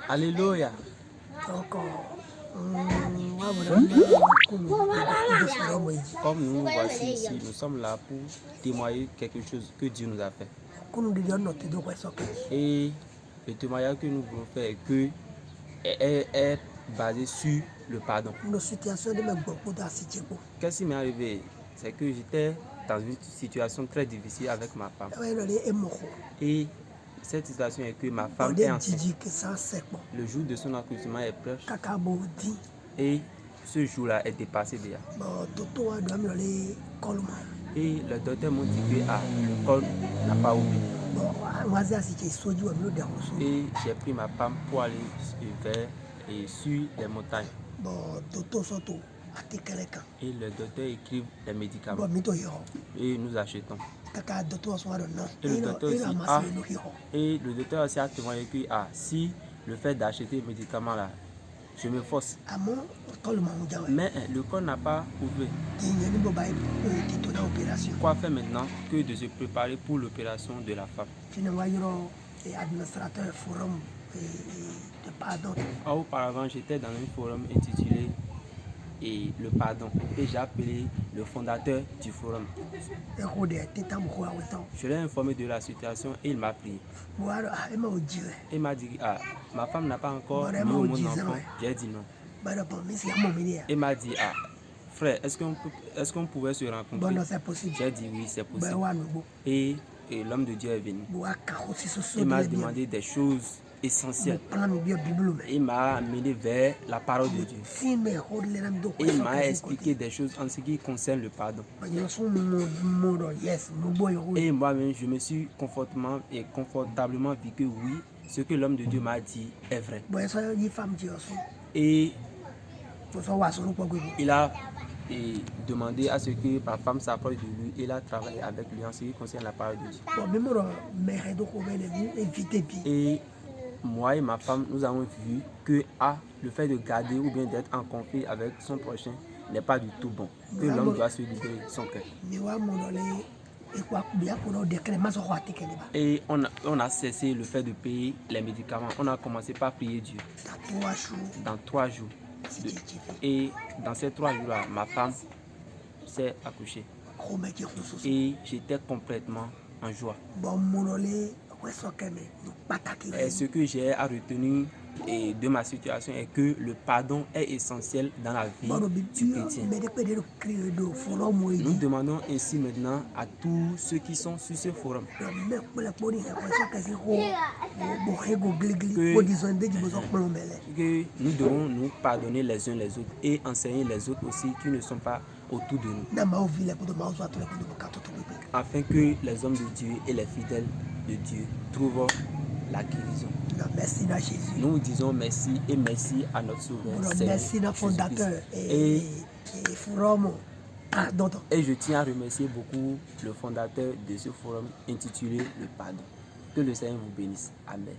Alléluia. Comme nous nous voici ici, nous sommes là pour témoigner quelque chose que Dieu nous a fait. Et le témoignage que nous voulons faire est basé sur le pardon. Qu'est-ce qui m'est arrivé? C'est que j'étais dans une situation très difficile avec ma femme. Et cette situation est que ma femme est enceinte. Le jour de son accouchement est proche. Et ce jour-là est dépassé déjà. Et le docteur m'a dit que le col n'a pas ouvert. Et j'ai pris ma femme pour aller sur les montagnes. Et le docteur écrit les médicaments. Et nous achetons. Et le docteur aussi a témoigné que si le fait d'acheter les médicaments là, je me force. Mais le corps n'a pas ouvert. Quoi faire maintenant que de se préparer pour l'opération de la femme? Auparavant, j'étais dans un forum intitulé le pardon. Et j'ai appelé le fondateur du forum. Je l'ai informé de la situation et il m'a prié. Il m'a dit, ma femme n'a pas encore mis au monde enfant. J'ai dit non. Il m'a dit, frère, est-ce qu'on pouvait se rencontrer? J'ai dit oui, c'est possible. Et l'homme de Dieu est venu. Il m'a demandé des choses essentielles. Il m'a amené vers la parole de Dieu. Et il m'a expliqué des choses en ce qui concerne le pardon. Et moi-même, je me suis confortablement dit que oui, ce que l'homme de Dieu m'a dit est vrai. Et il a demandé à ce que ma femme s'approche de lui et il a travaillé avec lui en ce qui concerne la parole de Dieu. Et moi et ma femme, nous avons vu que le fait de garder ou bien d'être en conflit avec son prochain n'est pas du tout bon. Que l'homme doit se libérer son cœur. Et on a cessé le fait de payer les médicaments. On a commencé par prier Dieu. Dans 3 jours. Et dans ces 3 jours-là, ma femme s'est accouchée. Et j'étais complètement en joie. Et ce que j'ai à retenir de ma situation est que le pardon est essentiel dans la vie du chrétien. Nous demandons ainsi maintenant à tous ceux qui sont sur ce forum que nous devons nous pardonner les uns les autres et enseigner les autres aussi qui ne sont pas autour de nous, afin que les hommes de Dieu et les fidèles de Dieu trouvent la guérison. Nous disons merci et merci à notre Sauveur. Merci notre fondateur et je tiens à remercier beaucoup le fondateur de ce forum intitulé Le Pardon. Que le Seigneur vous bénisse. Amen.